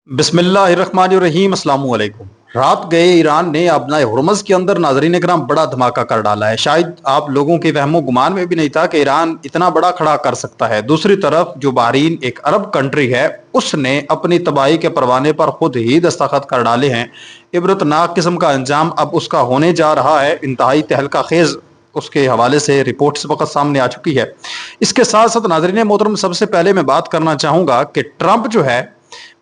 बिस्मिल्लाहिर्रहमानिर्रहीम अस्सलाम वालेकुम। रात गए ईरान ने अपना हुर्मज़ के अंदर नाज़रीन कराम बड़ा धमाका कर डाला है। शायद आप लोगों के वहमो गुमान में भी नहीं था कि ईरान इतना बड़ा खड़ा कर सकता है। दूसरी तरफ जो बहरीन एक अरब कंट्री है, उसने अपनी तबाही के परवाने पर खुद ही दस्तखत कर डाले हैं। इबरतनाक किस्म का अंजाम अब उसका होने जा रहा है। इंतहाई तहलका खेज उसके हवाले से रिपोर्ट इस वक्त सामने आ चुकी है। इसके साथ साथ नाज़रीन मोहतरम, सबसे पहले मैं बात करना चाहूंगा कि ट्रंप जो है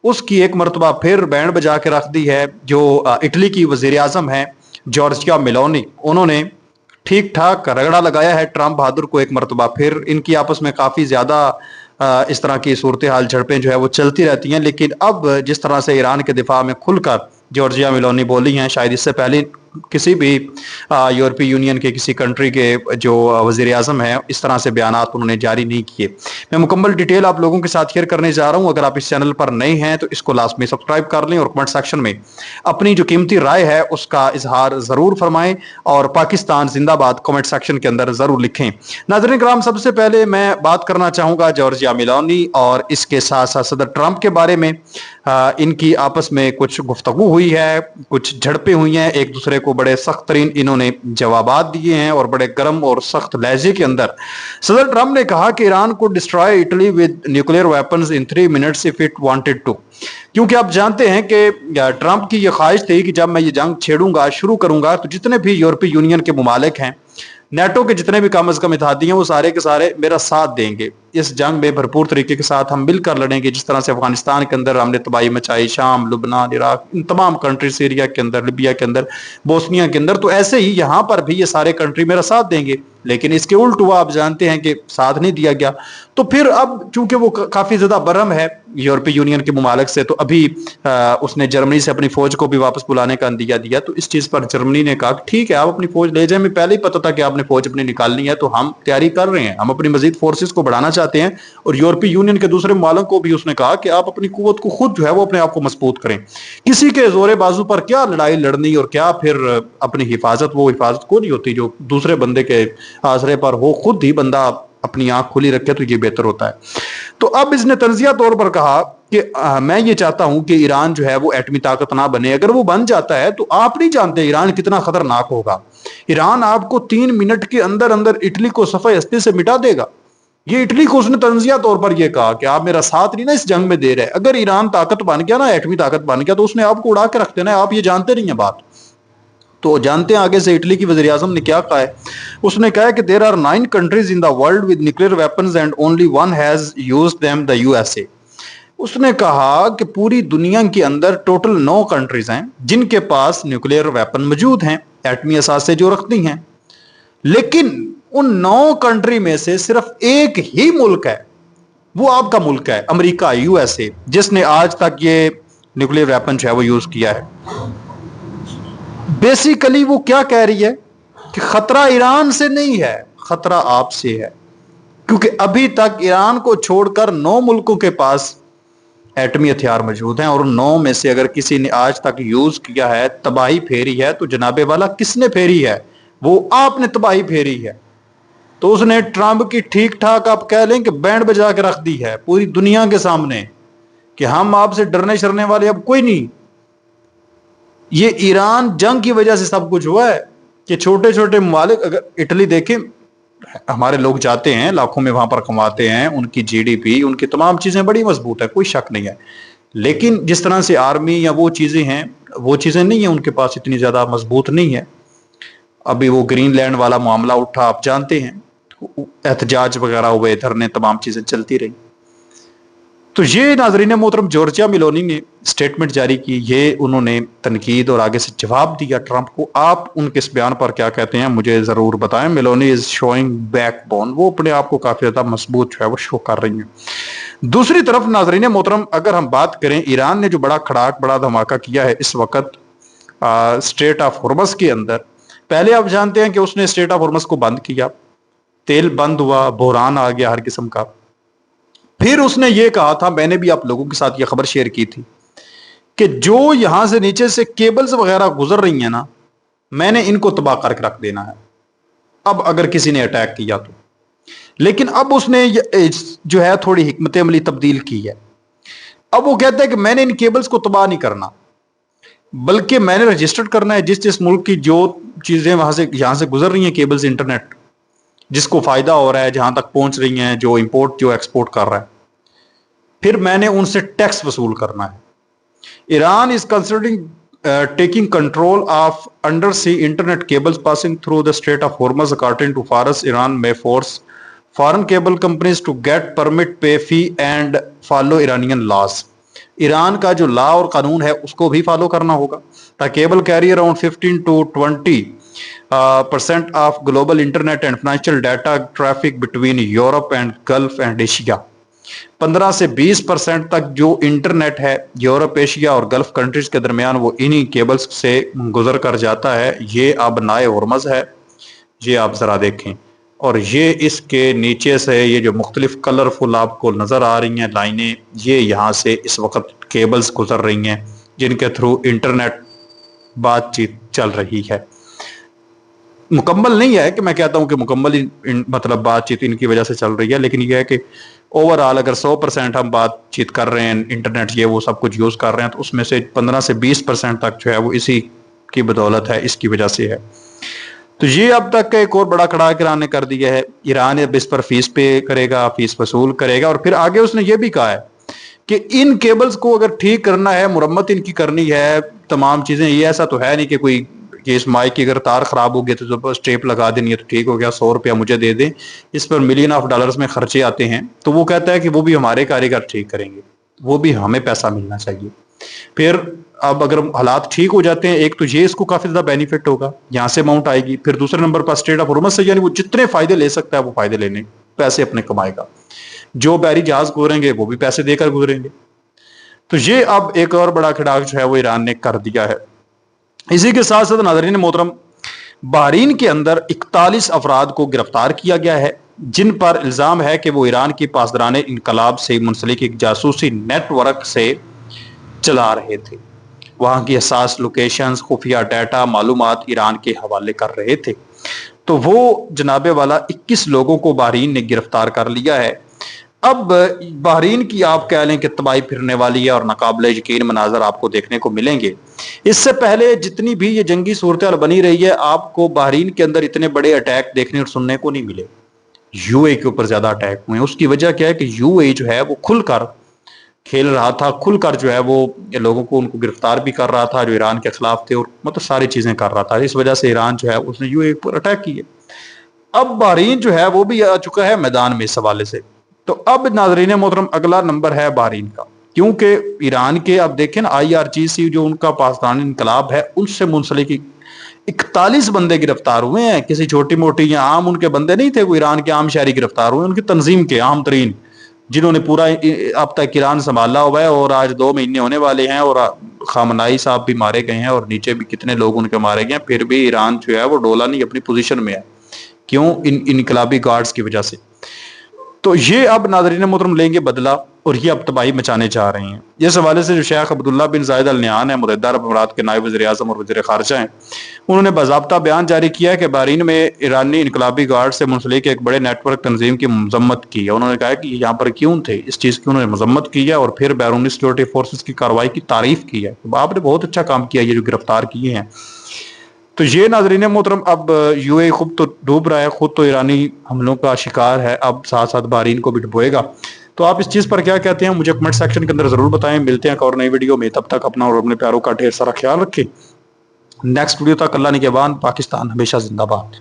उसकी एक मरतबा फिर बैंड बजा के रख दी है। जो इटली की वजीर आजम है जॉर्जिया मेलोनी, उन्होंने ठीक ठाक रगड़ा लगाया है ट्रंप बहादुर को एक मरतबा फिर। इनकी आपस में काफ़ी ज़्यादा इस तरह की सूरत हाल झड़पें जो है वो चलती रहती हैं, लेकिन अब जिस तरह से ईरान के दिफा में खुलकर जॉर्जिया मेलोनी बोली हैं, शायद इससे पहले किसी भी यूरोपीय यूनियन के किसी कंट्री के जो वजीर आजम है इस तरह से बयानात उन्होंने जारी नहीं किए। मैं मुकम्मल डिटेल आप लोगों के साथ शेयर करने जा रहा हूं। अगर आप इस चैनल पर नए हैं तो इसको लाजमी सब्सक्राइब कर लें और कमेंट सेक्शन में अपनी जो कीमती राय है उसका इजहार जरूर फरमाएं और पाकिस्तान जिंदाबाद कमेंट सेक्शन के अंदर जरूर लिखें। नाज़रीन कराम, सबसे पहले मैं बात करना चाहूंगा जॉर्जिया मेलोनी और इसके साथ साथ सदर ट्रंप के बारे में। इनकी आपस में कुछ गुफ्तगू हुई है, कुछ झड़पें हुई हैं, एक दूसरे को बड़े सख्त तरीन इन्होंने जवाबात दिए हैं और बड़े गर्म और सख्त लहजे के अंदर सदर ट्रंप ने कहा कि ईरान को डिस्ट्रॉय इटली with nuclear weapons in 3 minutes if it wanted to. क्योंकि आप जानते हैं कि ट्रंप की यह ख्वाहिश थी कि जब मैं ये जंग छेड़ूंगा, शुरू करूंगा, तो जितने भी यूरोपीय यूनियन के मुमालिक हैं, नेटो के जितने भी कम अज कम इत्तेहादी हैं, वो सारे के सारे मेरा साथ देंगे। इस जंग में भरपूर तरीके के साथ हम मिलकर लड़ेंगे। जिस तरह से अफगानिस्तान के अंदर हमने तबाही मचाई, शाम, लुबनान, इराक, इन तमाम कंट्री, सीरिया के अंदर, लिबिया के अंदर, बोस्निया के अंदर, तो ऐसे ही यहाँ पर भी ये सारे कंट्री मेरा साथ देंगे। लेकिन इसके उल्ट हुआ, आप जानते हैं कि साथ नहीं दिया गया। तो फिर अब चूंकि वो काफी ज्यादा बरहम है यूरोपीय यूनियन के मुमालिक से, तो अभी उसने जर्मनी से अपनी फौज को भी वापस बुलाने का अंदिया दिया। तो इस चीज पर जर्मनी ने कहा ठीक है, आप अपनी फौज ले जाए, हमें पहले ही पता था कि आपने फौज अपनी निकालनी है, तो हम तैयारी कर रहे हैं, हम अपनी मजीद फोर्सेस को बढ़ाना चाहते हैं। और यूरोपीय यूनियन के दूसरे मुमालिक को भी उसने कहा कि आप अपनी कुव्वत को खुद जो है वो अपने आप को मजबूत करें। किसी के जोरे बाजू पर क्या लड़ाई लड़नी और क्या फिर अपनी हिफाजत, वो हिफाजत को नहीं होती जो दूसरे बंदे के आसरे पर हो। खुद ही बंदा अपनी आंख खुली रखे तो ये बेहतर होता है। तो अब इसने तंजिया तौर पर कहा कि मैं ये चाहता हूं कि ईरान जो है वो एटमी ताकत ना बने। अगर वो बन जाता है तो आप नहीं जानते ईरान कितना खतरनाक होगा। ईरान आपको 3 मिनट के अंदर अंदर इटली को सफाई हस्ती से मिटा देगा। ये इटली को उसने तंजिया तौर पर यह कहा कि आप मेरा साथ नहीं ना इस जंग में दे रहे। अगर ईरान ताकत बन गया ना, एटमी ताकत बन गया, तो उसने आपको उड़ा के रख देना है। आप ये जानते नहीं है बात। तो जानते हैं आगे से इटली की वज़ीर आज़म ने क्या कहा है। उसने कहा है कि there are 9 countries in the world with nuclear weapons and only one has used them, the USA. उसने कहा कि पूरी दुनिया के अंदर टोटल 9 कंट्रीज हैं जिनके पास न्यूक्लियर वेपन मौजूद हैं, एटमी असासे जो रखती हैं। लेकिन उन 9 कंट्री में से सिर्फ एक ही मुल्क है, वो आपका मुल्क है अमेरिका, यूएसए, जिसने आज तक ये न्यूक्लियर वेपन जो है वो यूज किया है। बेसिकली वो क्या कह रही है कि खतरा ईरान से नहीं है, खतरा आपसे है। क्योंकि अभी तक ईरान को छोड़कर 9 मुल्कों के पास एटमी हथियार मौजूद हैं, और 9 में से अगर किसी ने आज तक यूज किया है, तबाही फेरी है, तो जनाबे वाला किसने फेरी है? वो आपने तबाही फेरी है। तो उसने ट्रंप की ठीक ठाक आप कह लें कि बैंड बजा के रख दी है पूरी दुनिया के सामने कि हम आपसे डरने शरने वाले अब कोई नहीं। ये ईरान जंग की वजह से सब कुछ हुआ है कि छोटे छोटे ममालिक, अगर इटली देखें, हमारे लोग जाते हैं, लाखों में वहां पर कमाते हैं, उनकी जीडीपी, उनकी तमाम चीजें बड़ी मजबूत है, कोई शक नहीं है। लेकिन जिस तरह से आर्मी या वो चीजें हैं, वो चीजें नहीं है उनके पास, इतनी ज्यादा मजबूत नहीं है। अभी वो ग्रीनलैंड वाला मामला उठा, आप जानते हैं, एहतजाज वगैरह हुए, धरने, तमाम चीजें चलती रही। तो ये नाजरीन मोहतरम जॉर्जिया मेलोनी ने स्टेटमेंट जारी की, ये उन्होंने तनकीद और आगे से जवाब दिया ट्रंप को। आप उनके इस बयान पर क्या कहते हैं मुझे जरूर बताएं। मेलोनी इज शोइंग बैकबोन, वो अपने आप को काफी ज्यादा मजबूत जो है वो शो कर रही हैं। दूसरी तरफ नाजरीन मोहतरम, अगर हम बात करें, ईरान ने जो बड़ा खड़ाक, बड़ा धमाका किया है इस वक्त स्ट्रेट ऑफ हॉर्मस के अंदर। पहले आप जानते हैं कि उसने स्ट्रेट ऑफ हॉर्मस को बंद किया, तेल बंद हुआ, बहरान आ गया हर किस्म का। फिर उसने ये कहा था, मैंने भी आप लोगों के साथ ये खबर शेयर की थी, कि जो यहां से नीचे से केबल्स वगैरह गुजर रही हैं ना, मैंने इनको तबाह करके रख देना है अब अगर किसी ने अटैक किया तो। लेकिन अब उसने जो है थोड़ी हिकमत अमली तब्दील की है। اب وہ کہتا ہے کہ میں نے ان کیبلز کو تباہ نہیں کرنا، بلکہ میں نے رجسٹر کرنا ہے جس ملک کی جو چیزیں یہاں سے گزر رہی ہیں کیبلز انٹرنیٹ، جس کو فائدہ ہو رہا ہے، جہاں تک پہنچ رہی ہیں، جو امپورٹ جو ایکسپورٹ کر رہا ہے، پھر میں نے ان سے ٹیکس وصول کرنا ہے۔ Iran is considering taking control of undersea internet cables passing through the Strait of Hormuz. According to Fars, Iran may force foreign cable companies to get permit, pay fee and follow Iranian laws. Iran کا جو لا اور قانون ہے اس کو بھی follow کرنا ہوگا. The cable carry around 15 to 20% of global internet and financial data traffic between Europe and Gulf and Asia. 15 سے 20% تک جو انٹرنیٹ ہے یورپ، ایشیا اور گلف کنٹریز کے درمیان وہ انہی کیبلز سے گزر کر جاتا ہے۔ یہ اب نائے ہرمز ہے، یہ آپ ذرا دیکھیں، اور یہ اس کے نیچے سے یہ جو مختلف کلرفل آپ کو نظر آ رہی ہیں لائنیں، یہ یہاں سے اس وقت کیبلز گزر رہی ہیں جن کے تھرو انٹرنیٹ بات چیت چل رہی ہے۔ مکمل نہیں ہے کہ میں کہتا ہوں کہ مکمل مطلب بات چیت ان کی وجہ سے چل رہی ہے، لیکن یہ ہے کہ اوور آل اگر 100% ہم بات چیت کر رہے ہیں، انٹرنیٹ یہ وہ سب کچھ یوز کر رہے ہیں، تو اس میں سے 15 سے 20% تک جو ہے وہ اسی کی بدولت ہے، اس کی وجہ سے ہے۔ تو یہ اب تک کا ایک اور بڑا کھڑاک ایران نے کر دیا ہے۔ ایران اب اس پر فیس پے کرے گا، فیس وصول کرے گا، اور پھر آگے اس نے یہ بھی کہا ہے کہ ان کیبلز کو اگر ٹھیک کرنا ہے، مرمت ان کی کرنی ہے، تمام چیزیں، یہ ایسا تو ہے نہیں کہ کوئی کہ اس مائک کی اگر تار خراب ہو گیا تو بس ٹیپ لگا دینی ہے تو ٹھیک ہو گیا، 100 روپیہ مجھے دے دیں، اس پر ملین آف ڈالرز میں خرچے آتے ہیں، تو وہ کہتا ہے کہ وہ بھی ہمارے کاریگر ٹھیک کریں گے، وہ بھی ہمیں پیسہ ملنا چاہیے۔ پھر اب اگر حالات ٹھیک ہو جاتے ہیں، ایک تو یہ اس کو کافی زیادہ بینیفٹ ہوگا، یہاں سے اماؤنٹ آئے گی، پھر دوسرے نمبر پر اسٹریٹ آف ہرمز سے یعنی وہ جتنے فائدے لے سکتا ہے وہ فائدے لینے، پیسے اپنے کمائے گا، جو بحری جہاز گزریں گے وہ بھی پیسے دے کر گزریں گے۔ تو یہ اب ایک اور بڑا کھڑاک جو ہے وہ ایران نے کر دیا ہے۔ اسی کے ساتھ ساتھ ناظرین محترم، بحرین کے اندر 41 افراد کو گرفتار کیا گیا ہے، جن پر الزام ہے کہ وہ ایران کی پاسداران انقلاب سے منسلک ایک جاسوسی نیٹ ورک سے چلا رہے تھے، وہاں کی حساس لوکیشنز، خفیہ ڈیٹا، معلومات ایران کے حوالے کر رہے تھے۔ تو وہ جناب والا 21 لوگوں کو بحرین نے گرفتار کر لیا ہے۔ اب بحرین کی آپ کہہ لیں کہ تباہی پھرنے والی ہے اور ناقابل یقین مناظر آپ کو دیکھنے کو ملیں گے۔ اس سے پہلے جتنی بھی یہ جنگی صورتحال بنی رہی ہے، آپ کو بحرین کے اندر اتنے بڑے اٹیک دیکھنے اور سننے کو نہیں ملے۔ یو اے کے اوپر زیادہ اٹیک ہوئے ہیں، اس کی وجہ کیا ہے کہ یو اے جو ہے وہ کھل کر کھیل رہا تھا، کھل کر جو ہے وہ لوگوں کو ان کو گرفتار بھی کر رہا تھا جو ایران کے خلاف تھے، اور مطلب ساری چیزیں کر رہا تھا۔ اس وجہ سے ایران جو ہے اس نے یو اے پر اٹیک کیے۔ اب بحرین جو ہے وہ بھی آ چکا ہے میدان میں اس حوالے سے۔ تو اب ناظرین محترم اگلا نمبر ہے بحرین کا، کیونکہ ایران کے اب دیکھیں نا IRGC جو ان کا پاسداران انقلاب ہے، ان سے منسلک 41 بندے گرفتار ہوئے ہیں، کسی چھوٹی موٹی یا عام ان کے بندے نہیں تھے، وہ ایران کے عام شہری گرفتار ہوئے، ان کی تنظیم کے عام ترین، جنہوں نے پورا اب تک ایران سنبھالا ہوا ہے، اور آج 2 مہینے ہونے والے ہیں، اور خامنائی صاحب بھی مارے گئے ہیں، اور نیچے بھی کتنے لوگ ان کے مارے گئے ہیں، پھر بھی ایران جو ہے وہ ڈولا نہیں، اپنی پوزیشن میں ہے۔ کیوں؟ ان انقلابی گارڈز کی وجہ سے۔ تو یہ اب ناظرین محترم لیں گے بدلہ، اور یہ اب تباہی مچانے چاہ رہے ہیں۔ اس حوالے سے جو شیخ عبداللہ بن زائد ال نہیان ہیں، متحدہ عرب امارات کے نائب وزیر اعظم اور وزیر خارجہ ہیں، انہوں نے باضابطہ بیان جاری کیا ہے کہ بحرین میں ایرانی انقلابی گارڈ سے منسلک ایک بڑے نیٹ ورک تنظیم کی مذمت کی ہے۔ انہوں نے کہا کہ یہاں پر کیوں تھے، اس چیز کی انہوں نے مذمت کی ہے، اور پھر بیرونی سیکورٹی فورسز کی کارروائی کی تعریف کی ہے۔ آپ نے بہت اچھا کام کیا، یہ جو گرفتار کیے ہیں۔ تو یہ ناظرین محترم، اب یو اے خود تو ڈوب رہا ہے، خود تو ایرانی حملوں کا شکار ہے، اب ساتھ ساتھ بحرین کو بھی ڈبوئے گا۔ تو آپ اس چیز پر کیا کہتے ہیں مجھے کمنٹ سیکشن کے اندر ضرور بتائیں۔ ملتے ہیں ایک اور نئی ویڈیو میں، تب تک اپنا اور اپنے پیاروں کا ڈھیر سارا خیال رکھیں۔ نیکسٹ ویڈیو تک اللہ نگہبان، پاکستان ہمیشہ زندہ باد۔